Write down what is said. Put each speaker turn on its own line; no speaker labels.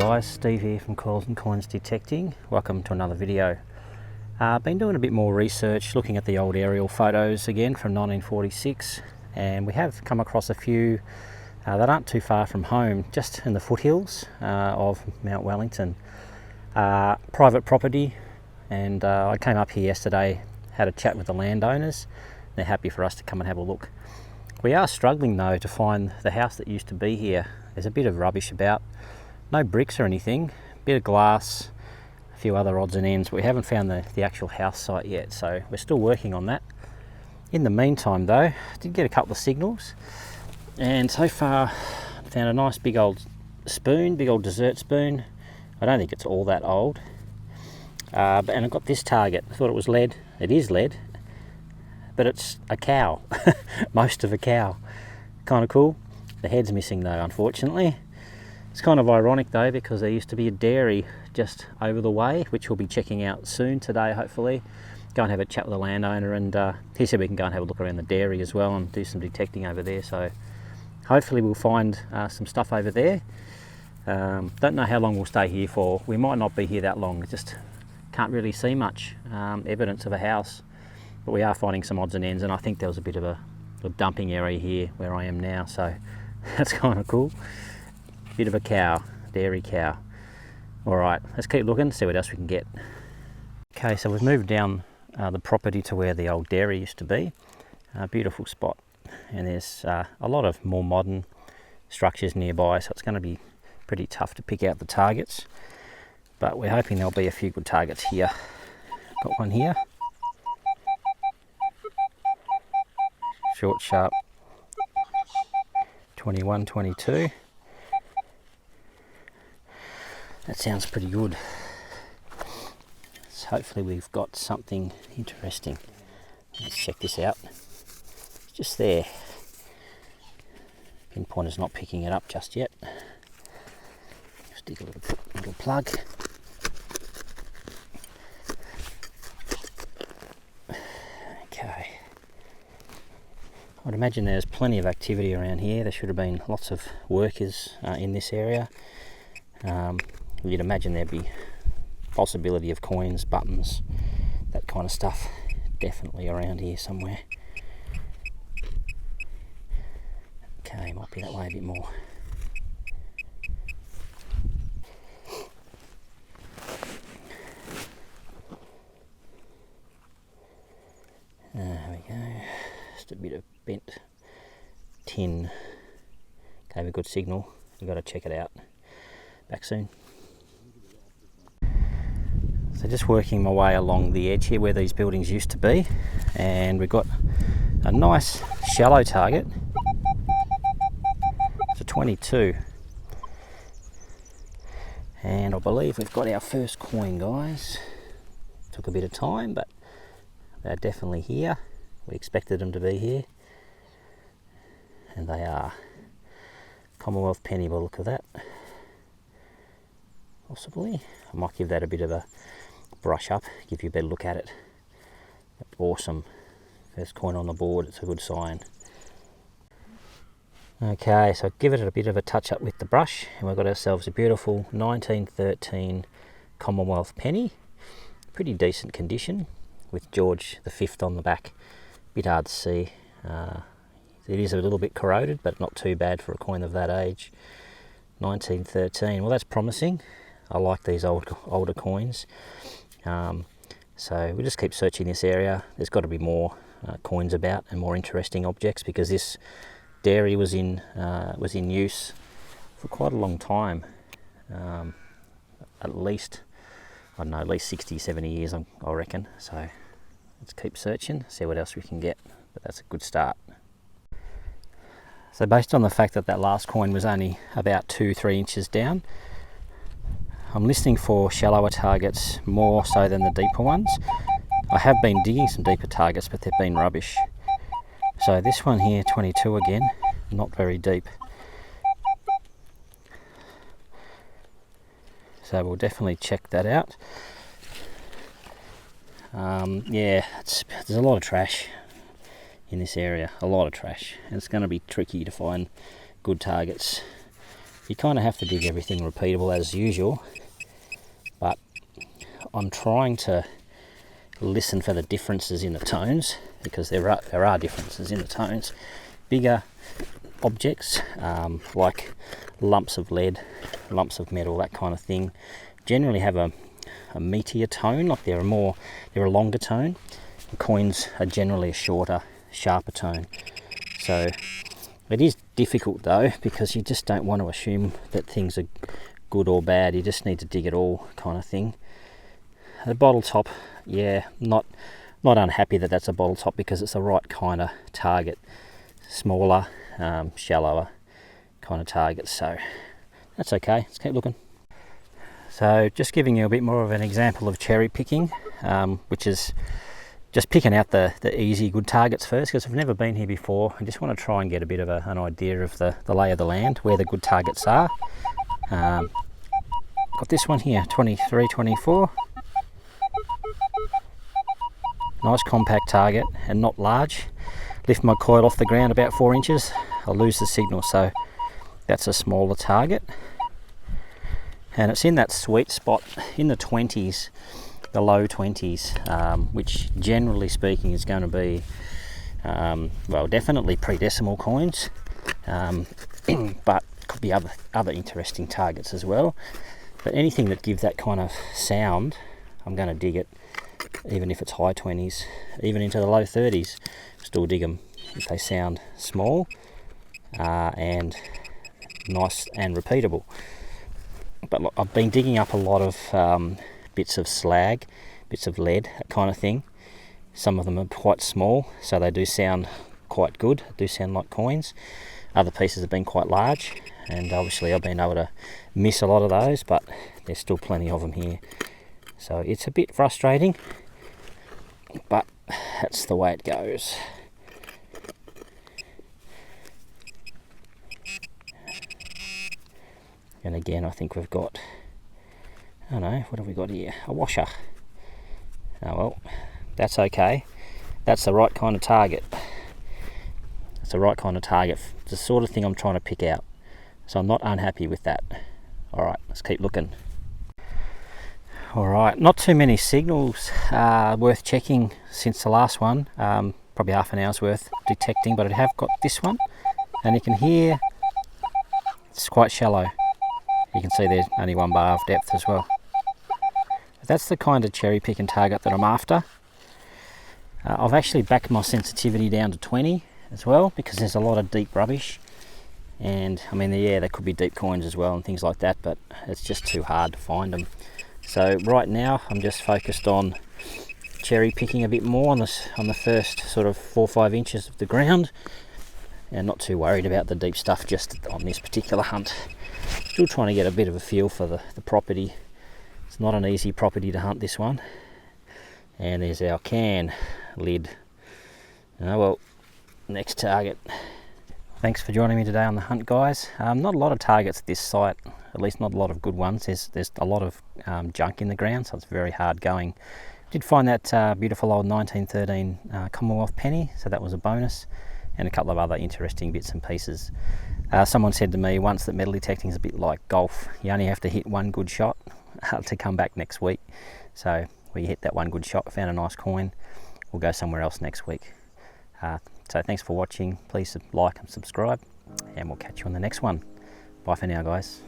guys, Steve here from Coils and Coins Detecting. Welcome to another video. Been doing a bit more research, looking at the old aerial photos again from 1946, and we have come across a few that aren't too far from home, just in the foothills of Mount Wellington. Private property, and I came up here yesterday, had a chat with the landowners. They're happy for us to come and have a look. We are struggling though to find the house that used to be here. There's a bit of rubbish about. No bricks or anything, a bit of glass, a few other odds and ends, but we haven't found the actual house site yet, so we're still working on that. In the meantime though, I did get a couple of signals, and so far I found a nice big old spoon, big old dessert spoon. I don't think it's all that old. And I got this target. I thought it was lead. It is lead, but it's a cow, most of a cow. Kind of cool. The head's missing though, unfortunately. It's kind of ironic though, because there used to be a dairy just over the way, which we'll be checking out soon today, hopefully. Go and have a chat with the landowner, and he said we can go and have a look around the dairy as well and do some detecting over there. So hopefully we'll find some stuff over there. Don't know how long we'll stay here for. We might not be here that long. Just can't really see much evidence of a house, but we are finding some odds and ends, and I think there was a bit of a dumping area here where I am now, so that's kind of cool. Bit of a cow, dairy cow. All right, let's keep looking, see what else we can get. Okay, so we've moved down the property to where the old dairy used to be. Beautiful spot, and there's a lot of more modern structures nearby, so it's going to be pretty tough to pick out the targets, but we're hoping there'll be a few good targets here. Got one here. Short, sharp, 21, 22. That sounds pretty good. So hopefully we've got something interesting. Let's check this out. It's just there. Pinpointer's not picking it up just yet. Just dig a little plug. Okay. I'd imagine there's plenty of activity around here. There should have been lots of workers in this area. You'd imagine there'd be possibility of coins, buttons, that kind of stuff definitely around here somewhere. Okay, might be that way a bit more. There we go. Just a bit of bent tin. Gave a good signal. We've got to check it out. Back soon. So just working my way along the edge here where these buildings used to be, and we've got a nice shallow target. It's a 22, and I believe we've got our first coin, guys. Took a bit of time, but they're definitely here. We expected them to be here, and they are. Commonwealth penny by the look of that. Possibly. I might give that a bit of a brush up, give you a better look at it. Awesome. First coin on the board, it's a good sign. Okay, so give it a bit of a touch up with the brush, and we've got ourselves a beautiful 1913 Commonwealth penny. Pretty decent condition, with George V on the back. Bit hard to see. It is a little bit corroded, but not too bad for a coin of that age. 1913, well that's promising. I like these older coins. So we'll just keep searching this area. There's got to be more coins about and more interesting objects, because this dairy was in use for quite a long time. At least, I don't know, at least 60, 70 years, I reckon. So let's keep searching, see what else we can get. But that's a good start. So based on the fact that that last coin was only about 2-3 inches down, I'm listening for shallower targets more so than the deeper ones. I have been digging some deeper targets, but they've been rubbish. So this one here, 22 again, not very deep. So we'll definitely check that out. Yeah, there's a lot of trash in this area, a lot of trash, and it's going to be tricky to find good targets You kind of have to dig everything repeatable as usual, but I'm trying to listen for the differences in the tones, because there are differences in the tones. Bigger objects, like lumps of lead, lumps of metal, that kind of thing, generally have a meatier tone, like they're a longer tone. The coins are generally a shorter, sharper tone. So it is difficult though, because you just don't want to assume that things are good or bad. You just need to dig it all, kind of thing. The bottle top, yeah, not unhappy that that's a bottle top, because it's the right kind of target. Smaller, shallower kind of target, so that's okay. Let's keep looking. So just giving you a bit more of an example of cherry picking, which is just picking out the easy good targets first, because I've never been here before. I just want to try and get a bit of an idea of the lay of the land, where the good targets are. Got this one here, 23, 24. Nice compact target and not large. Lift my coil off the ground about 4 inches, I'll lose the signal, so that's a smaller target. And it's in that sweet spot in the 20s, the low 20s, which generally speaking is going to be, well, definitely pre-decimal coins, but could be other interesting targets as well. But anything that gives that kind of sound, I'm going to dig it, even if it's high 20s, even into the low 30s, still dig them if they sound small and nice and repeatable. But look, I've been digging up a lot of bits of slag, bits of lead, that kind of thing. Some of them are quite small, so they do sound quite good, do sound like coins. Other pieces have been quite large, and obviously I've been able to miss a lot of those, but there's still plenty of them here. So it's a bit frustrating, but that's the way it goes. And again, I think we've got, I don't know, what have we got here? A washer. Oh well, that's okay. That's the right kind of target. It's the right kind of target. It's the sort of thing I'm trying to pick out. So I'm not unhappy with that. Alright, let's keep looking. Alright, not too many signals worth checking since the last one. Probably half an hour's worth detecting, but I have got this one. And you can hear it's quite shallow. You can see there's only 1 bar of depth as well. That's the kind of cherry picking target that I'm after. I've actually backed my sensitivity down to 20 as well, because there's a lot of deep rubbish. And I mean, yeah, there could be deep coins as well and things like that, but it's just too hard to find them. So right now I'm just focused on cherry picking a bit more on the first sort of 4 or 5 inches of the ground, and not too worried about the deep stuff just on this particular hunt. Still trying to get a bit of a feel for the property. It's not an easy property to hunt, this one. And there's our can lid. Oh well, next target. Thanks for joining me today on the hunt, guys. Not a lot of targets at this site, at least not a lot of good ones. There's a lot of junk in the ground, so it's very hard going. Did find that beautiful old 1913 Commonwealth penny, so that was a bonus, and a couple of other interesting bits and pieces. Someone said to me once that metal detecting is a bit like golf. You only have to hit one good shot to come back next week. So we hit that one good shot, found a nice coin, we'll go somewhere else next week. So thanks for watching. Please like and subscribe, and we'll catch you on the next one. Bye for now, guys.